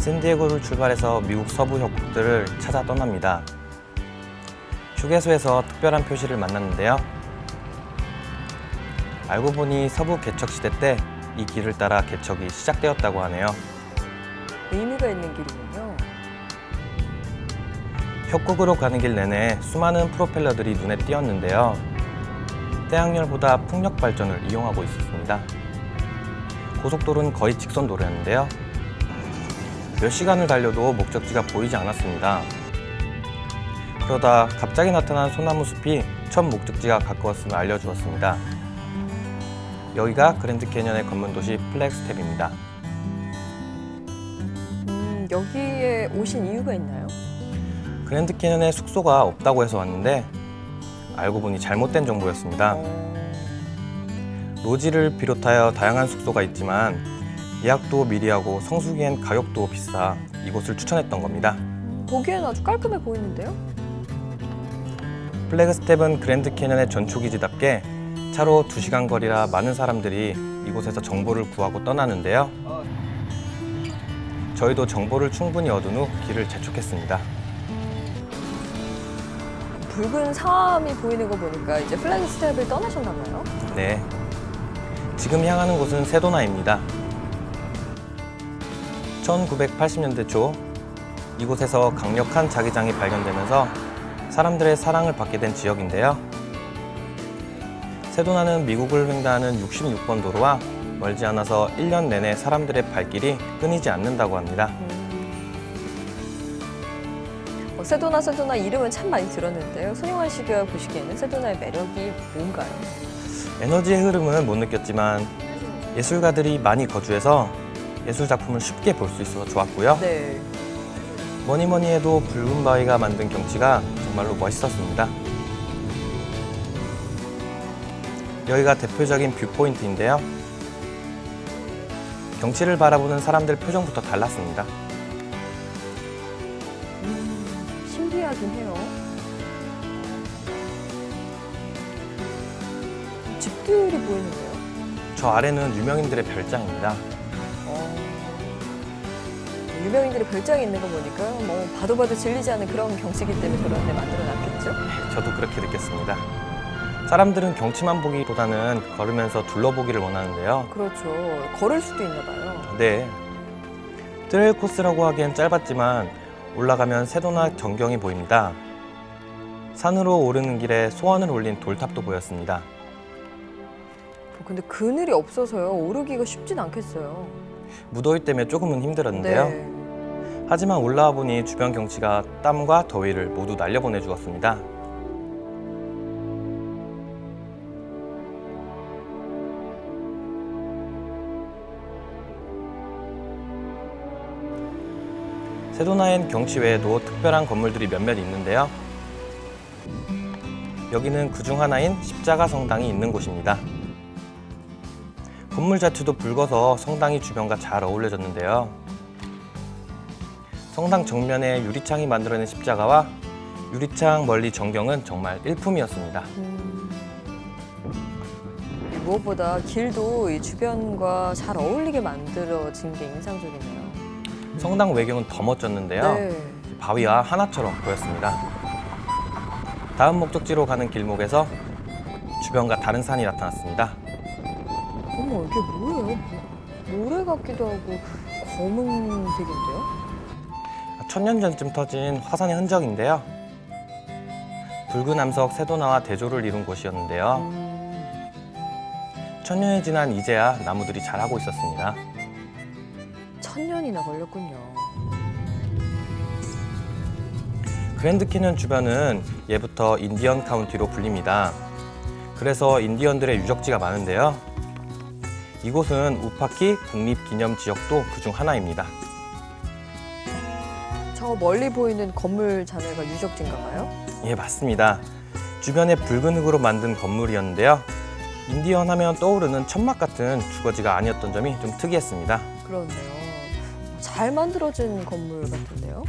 샌디에고를 출발해서 미국 서부 협곡들을 찾아 떠납니다. 휴게소에서 특별한 표시를 만났는데요. 알고 보니 서부 개척 시대 때 이 길을 따라 개척이 시작되었다고 하네요. 의미가 있는 길이군요. 협곡으로 가는 길 내내 수많은 프로펠러들이 눈에 띄었는데요. 태양열보다 풍력 발전을 이용하고 있었습니다. 고속도로는 거의 직선 도로였는데요. 몇 시간을 달려도 목적지가 보이지 않았습니다. 그러다 갑자기 나타난 소나무 숲이 첫 목적지가 가까웠음을 알려주었습니다. 여기가 그랜드 캐년의 검문 도시 플래그스텝입니다. 여기에 오신 이유가 있나요? 그랜드 캐년에 숙소가 없다고 해서 왔는데 알고 보니 잘못된 정보였습니다. 로지를 비롯하여 다양한 숙소가 있지만 예약도 미리 하고 성수기엔 가격도 비싸 이곳을 추천했던 겁니다. 보기엔 아주 깔끔해 보이는데요? 플래그스텝은 그랜드 캐년의 전초기지답게 차로 2시간 거리라 많은 사람들이 이곳에서 정보를 구하고 떠나는데요. 저희도 정보를 충분히 얻은 후 길을 재촉했습니다. 붉은 상암이 보이는 거 보니까 이제 플래그스텝을 떠나셨나 봐요? 네, 지금 향하는 곳은 세도나입니다. 1980년대 초 이곳에서 강력한 자기장이 발견되면서 사람들의 사랑을 받게 된 지역인데요. 세도나는 미국을 횡단하는 66번 도로와 멀지 않아서 1년 내내 사람들의 발길이 끊이지 않는다고 합니다. 세도나 이름은 참 많이 들었는데요. 손용환 씨가 보시기에는 세도나의 매력이 뭔가요? 에너지의 흐름은 못 느꼈지만 예술가들이 많이 거주해서 예술 작품을 쉽게 볼 수 있어서 좋았고요. 네. 뭐니 해도 붉은 바위가 만든 경치가 정말로 멋있었습니다. 여기가 대표적인 뷰포인트인데요. 경치를 바라보는 사람들 표정부터 달랐습니다. 신기하긴 해요. 집들이 보이는데요? 저 아래는 유명인들의 별장입니다. 유명인들의 별장이 있는 거 보니까 뭐 봐도 질리지 않는 그런 경치이기 때문에 저런 데 만들어놨겠죠? 저도 그렇게 느꼈습니다. 사람들은 경치만 보기보다는 걸으면서 둘러보기를 원하는데요. 그렇죠. 걸을 수도 있나 봐요. 네. 트레일 코스라고 하기엔 짧았지만 올라가면 세도나 전경이 보입니다. 산으로 오르는 길에 소원을 올린 돌탑도 보였습니다. 근데 그늘이 없어서요. 오르기가 쉽진 않겠어요. 무더위 때문에 조금은 힘들었는데요. 네. 하지만 올라와 보니 주변 경치가 땀과 더위를 모두 날려보내 주었습니다. 세도나엔 경치 외에도 특별한 건물들이 몇몇 있는데요. 여기는 그중 하나인 십자가 성당이 있는 곳입니다. 건물 자체도 붉어서 성당이 주변과 잘 어울려졌는데요. 성당 정면에 유리창이 만들어낸 십자가와 유리창 멀리 전경은 정말 일품이었습니다. 무엇보다 길도 이 주변과 잘 어울리게 만들어진 게 인상적이네요. 성당 외경은 더 멋졌는데요. 네. 바위와 하나처럼 보였습니다. 다음 목적지로 가는 길목에서 주변과 다른 산이 나타났습니다. 어머, 이게 뭐예요? 모래 같기도 하고 검은색인데요? 천년 전쯤 터진 화산의 흔적인데요. 붉은 암석 세도나와 대조를 이룬 곳이었는데요. 천년이 지난 이제야 나무들이 자라고 있었습니다. 천년이나 걸렸군요. 그랜드 캐년 주변은 예부터 인디언 카운티로 불립니다. 그래서 인디언들의 유적지가 많은데요. 이곳은 우파키 국립기념지역도 그중 하나입니다. 저 멀리 보이는 건물 자매가 유적지인가 봐요? 예, 맞습니다. 주변에 붉은 흙으로 만든 건물이었는데요. 인디언 하면 떠오르는 천막 같은 주거지가 아니었던 점이 좀 특이했습니다. 그렇네요. 잘 만들어진 건물 같은데요?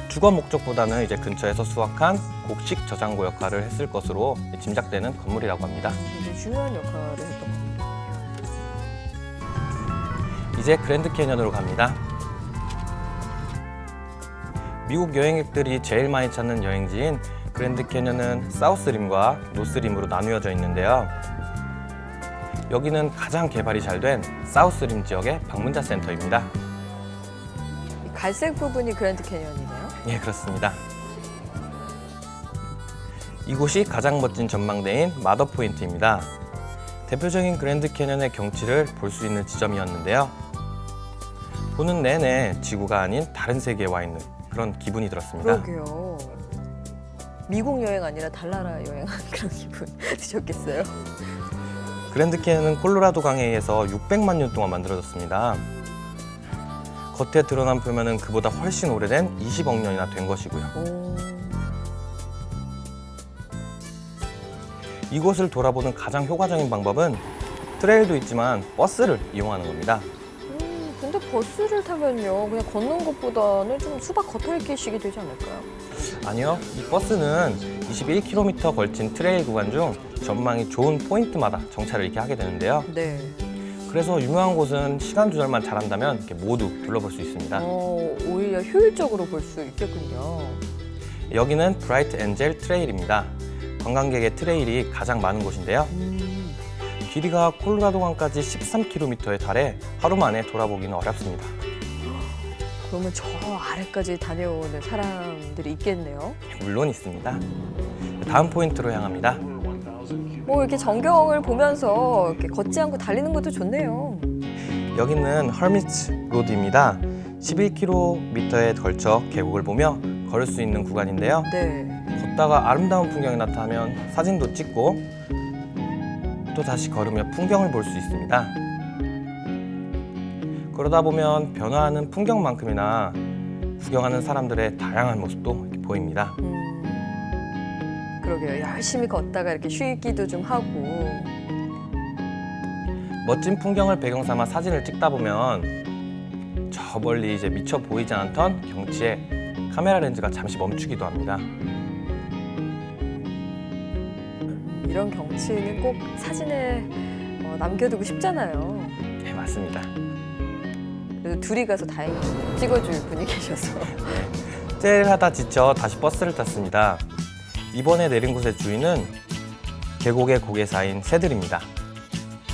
주거 목적보다는 이제 근처에서 수확한 곡식 저장고 역할을 했을 것으로 짐작되는 건물이라고 합니다. 굉장히 중요한 역할을 했던 겁니다. 이제 그랜드 캐년으로 갑니다. 미국 여행객들이 제일 많이 찾는 여행지인 그랜드 캐년은 사우스림과 노스림으로 나누어져 있는데요. 여기는 가장 개발이 잘 된 사우스림 지역의 방문자 센터입니다. 이 갈색 부분이 그랜드 캐니언이네요. 예, 그렇습니다. 이곳이 가장 멋진 전망대인 마더 포인트입니다. 대표적인 그랜드 캐년의 경치를 볼 수 있는 지점이었는데요. 보는 내내 지구가 아닌 다른 세계에 와 있는 그런 기분이 들었습니다. 그러게요. 미국 여행 아니라 달나라 여행한 그런 기분 드셨겠어요? 그랜드 캐년은 콜로라도 강에 의해서 600만 년 동안 만들어졌습니다. 겉에 드러난 표면은 그보다 훨씬 오래된 20억 년이나 된 것이고요. 오. 이곳을 돌아보는 가장 효과적인 방법은 트레일도 있지만 버스를 이용하는 겁니다. 근데 버스를 타면요, 그냥 걷는 것보다는 좀 수박 겉핥기식이 되지 않을까요? 아니요, 이 버스는 21km 걸친 트레일 구간 중 전망이 좋은 포인트마다 정차를 이렇게 하게 되는데요. 네. 그래서 유명한 곳은 시간 조절만 잘한다면 이렇게 모두 둘러볼 수 있습니다. 오히려 효율적으로 볼 수 있겠군요. 여기는 브라이트 엔젤 트레일입니다. 관광객의 트레일이 가장 많은 곳인데요. 길이가 콜로라도강까지 13km에 달해 하루 만에 돌아보기는 어렵습니다. 그러면 저 아래까지 다녀오는 사람들이 있겠네요. 물론 있습니다. 다음 포인트로 향합니다. 뭐 이렇게 전경을 보면서 이렇게 걷지 않고 달리는 것도 좋네요. 여기는 헐미츠 로드입니다. 11km에 걸쳐 계곡을 보며 걸을 수 있는 구간인데요. 네. 걷다가 아름다운 풍경이 나타나면 사진도 찍고 또 다시 걸으며 풍경을 볼 수 있습니다. 그러다 보면 변화하는 풍경만큼이나 구경하는 사람들의 다양한 모습도 이렇게 보입니다. 그러게요. 열심히 걷다가 이렇게 쉬기도 좀 하고. 멋진 풍경을 배경 삼아 사진을 찍다 보면 저 멀리 이제 미처 보이지 않던 경치에 카메라 렌즈가 잠시 멈추기도 합니다. 이런 경치는 꼭 사진에 남겨두고 싶잖아요. 네, 맞습니다. 그래도 둘이 가서 다행히 찍어줄 분이 계셔서. 째일하다 지쳐 다시 버스를 탔습니다. 이번에 내린 곳의 주인은 계곡의 고개 사이인 새들입니다.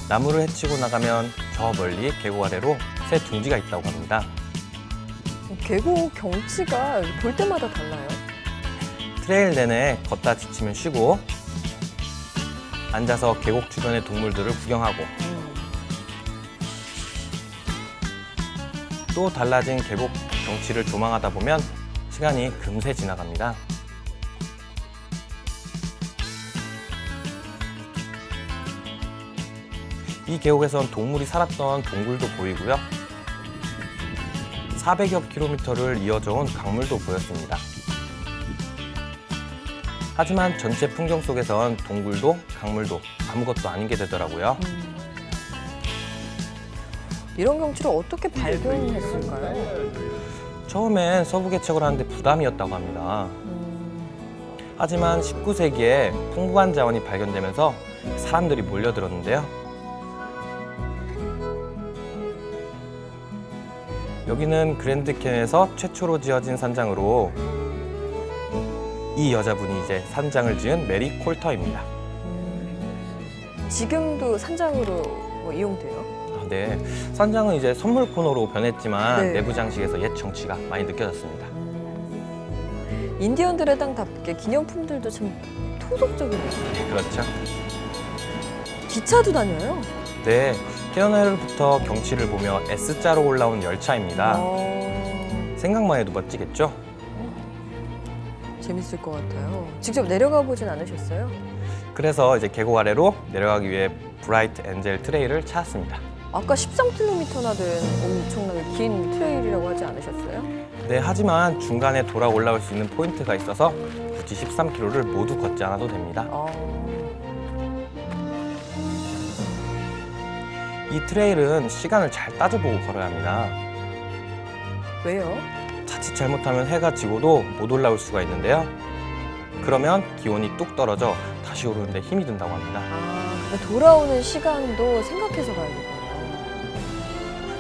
나무를 헤치고 나가면 저 멀리 계곡 아래로 새 둥지가 있다고 합니다. 계곡 경치가 볼 때마다 달라요. 트레일 내내 걷다 지치면 쉬고 앉아서 계곡 주변의 동물들을 구경하고 또 달라진 계곡 경치를 조망하다 보면 시간이 금세 지나갑니다. 이 계곡에선 동물이 살았던 동굴도 보이고요. 400여 킬로미터를 이어져 온 강물도 보였습니다. 하지만 전체 풍경 속에선 동굴도 강물도 아무것도 아닌 게 되더라고요. 이런 경치를 어떻게 발견했을까요? 처음엔 서부 개척을 하는데 부담이었다고 합니다. 하지만 19세기에 풍부한 자원이 발견되면서 사람들이 몰려들었는데요. 여기는 그랜드 캐년에서 최초로 지어진 산장으로 이 여자분이 이제 산장을 지은 메리 콜터입니다. 지금도 산장으로 이용돼요? 네, 산장은 이제 선물 코너로 변했지만 네. 내부 장식에서 옛 정취가 많이 느껴졌습니다. 인디언들의 땅답게 기념품들도 참 토속적이네요. 그렇죠? 기차도 다녀요? 네, 캐논헬부터 경치를 보며 S자로 올라온 열차입니다. 생각만 해도 멋지겠죠? 재밌을 것 같아요. 직접 내려가 보진 않으셨어요? 그래서 이제 계곡 아래로 내려가기 위해 브라이트 엔젤 트레일을 찾았습니다. 아까 13km나 된 엄청나게 긴 트레일이라고 하지 않으셨어요? 네, 하지만 중간에 돌아 올라올 수 있는 포인트가 있어서 굳이 13km를 모두 걷지 않아도 됩니다. 이 트레일은 시간을 잘 따져보고 걸어야 합니다. 왜요? 자칫 잘못하면 해가 지고도 못 올라올 수가 있는데요. 그러면 기온이 뚝 떨어져 다시 오르는데 힘이 든다고 합니다. 그러니까 돌아오는 시간도 생각해서 가야겠군요.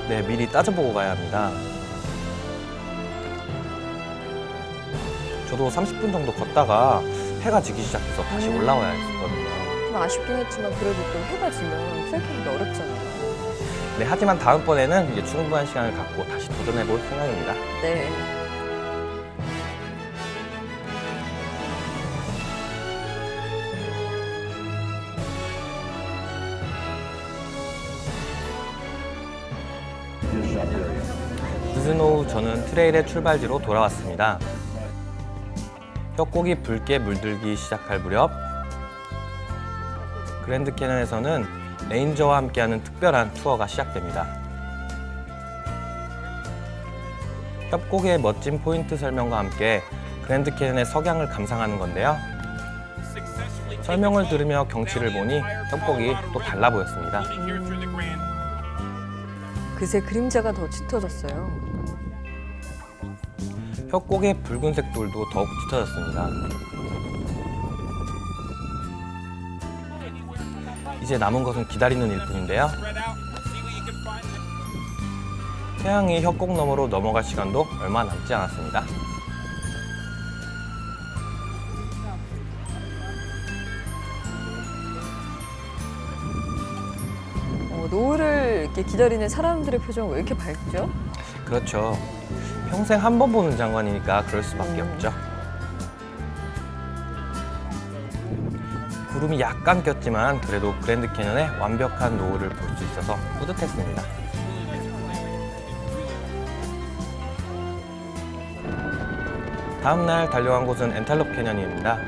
네, 미리 따져보고 가야 합니다. 저도 30분 정도 걷다가 해가 지기 시작해서 다시 올라와야 했었거든요. 좀 아쉽긴 했지만 그래도 또 해가 지면 트레킹이 어렵잖아요. 네, 하지만 다음번에는 이제 충분한 시간을 갖고 다시 도전해볼 생각입니다. 네. 늦은 오후 저는 트레일의 출발지로 돌아왔습니다. 협곡이 붉게 물들기 시작할 무렵 그랜드 캐년에서는 레인저와 함께하는 특별한 투어가 시작됩니다. 협곡의 멋진 포인트 설명과 함께 그랜드 캐년의 석양을 감상하는 건데요. 설명을 들으며 경치를 보니 협곡이 또 달라 보였습니다. 그새 그림자가 더 짙어졌어요. 협곡의 붉은색 돌도 더욱 짙어졌습니다. 이제 남은 것은 기다리는 일뿐인데요. 태양이 협곡 너머로 넘어갈 시간도 얼마 남지 않았습니다. 노을을 이렇게 기다리는 사람들의 표정은 왜 이렇게 밝죠? 그렇죠. 평생 한 번 보는 장관이니까 그럴 수밖에 없죠. 구름이 약간 꼈지만 그래도 그랜드 캐년의 완벽한 노을을 볼 수 있어서 뿌듯했습니다. 다음 날 달려간 곳은 엔탈롭 캐년입니다.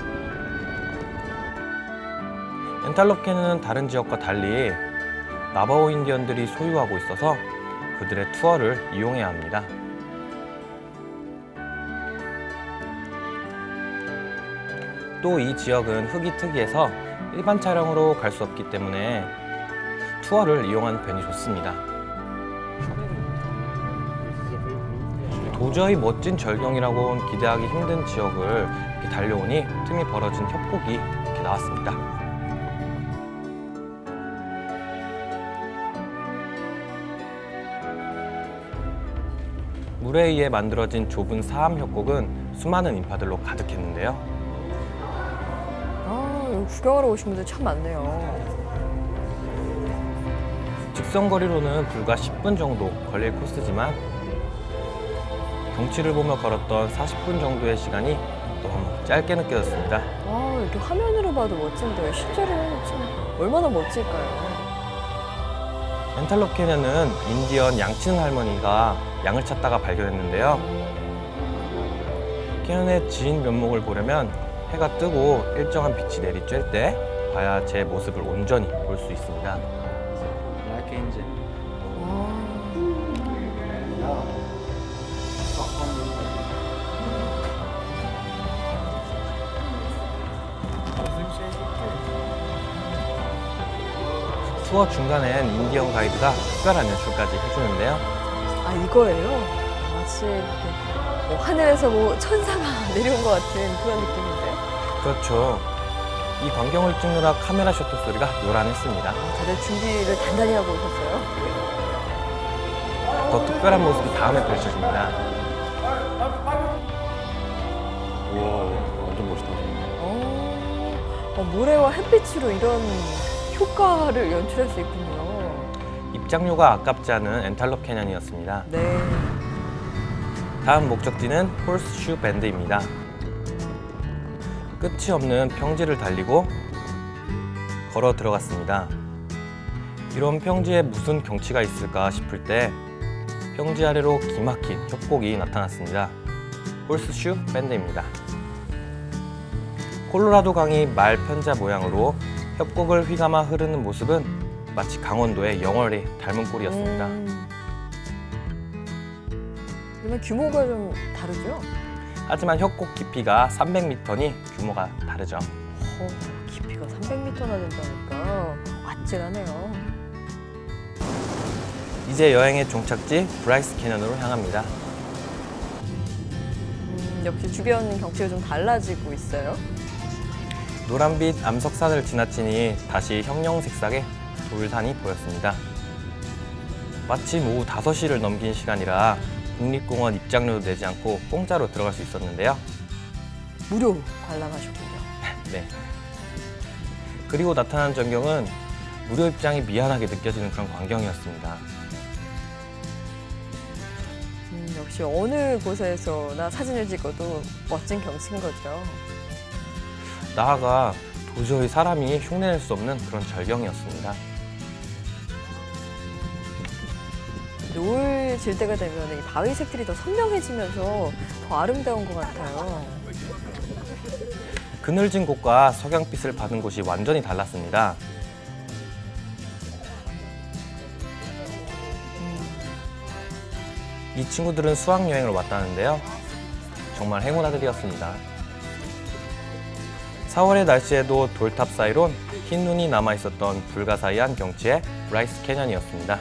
엔탈롭 캐년은 다른 지역과 달리 나바호 인디언들이 소유하고 있어서 그들의 투어를 이용해야 합니다. 또 이 지역은 흙이 특이해서 일반 차량으로 갈 수 없기 때문에 투어를 이용하는 편이 좋습니다. 도저히 멋진 절경이라고는 기대하기 힘든 지역을 이렇게 달려오니 틈이 벌어진 협곡이 이렇게 나왔습니다. 물에 의해 만들어진 좁은 사암 협곡은 수많은 인파들로 가득했는데요. 여기 구경하러 오신 분들 참 많네요. 직선 거리로는 불과 10분 정도 걸릴 코스지만 경치를 보며 걸었던 40분 정도의 시간이 너무 짧게 느껴졌습니다. 이렇게 화면으로 봐도 멋진데 실제로는 참 얼마나 멋질까요? 엔탈롭 캐년은 인디언 양 치는 할머니가 양을 찾다가 발견했는데요. 캐년의 진 면목을 보려면 해가 뜨고 일정한 빛이 내리쬐을 때 봐야 제 모습을 온전히 볼 수 있습니다. 투어 중간엔 인디언 가이드가 특별한 연출까지 해주는데요. 이거예요? 마치 이렇게 하늘에서 천사가 내려온 것 같은 그런 느낌인데. 그렇죠. 이 광경을 찍느라 카메라 셔터 소리가 요란했습니다. 다들 준비를 단단히 하고 오셨어요? 더 특별한 모습이 다음에 펼쳐집니다. 우와, 완전 멋있다. 모래와 햇빛으로 이런 효과를 연출할 수 있군요. 입장료가 아깝지 않은 엔탈롭 캐년이었습니다. 네. 다음 목적지는 홀스슈 밴드입니다. 끝이 없는 평지를 달리고 걸어 들어갔습니다. 이런 평지에 무슨 경치가 있을까 싶을 때 평지 아래로 기막힌 협곡이 나타났습니다. 홀스슈 밴드입니다. 콜로라도 강이 말 편자 모양으로 협곡을 휘감아 흐르는 모습은 마치 강원도의 영월이 닮은 꼴이었습니다. 그러면 규모가 좀 다르죠? 하지만 협곡 깊이가 300m니 규모가 다르죠. 깊이가 300m나 된다니까 아찔하네요. 이제 여행의 종착지 브라이스 캐년으로 향합니다. 역시 주변 경치가 좀 달라지고 있어요. 노란빛 암석산을 지나치니 다시 형형색색의 돌산이 보였습니다. 마침 오후 5시를 넘긴 시간이라 국립공원 입장료도 내지 않고 공짜로 들어갈 수 있었는데요. 무료 관람하셨군요. 네. 그리고 나타난 전경은 무료 입장이 미안하게 느껴지는 그런 광경이었습니다. 역시 어느 곳에서나 사진을 찍어도 멋진 경치인 거죠. 나아가 도저히 사람이 흉내낼 수 없는 그런 절경이었습니다. 노을 질 때가 되면 이 바위 색들이 더 선명해지면서 더 아름다운 것 같아요. 그늘진 곳과 석양빛을 받은 곳이 완전히 달랐습니다. 이 친구들은 수학여행을 왔다는데요. 정말 행운 아들이었습니다. 4월의 날씨에도 돌탑 사이론 흰 눈이 남아있었던 불가사의한 경치의 브라이스 캐년이었습니다.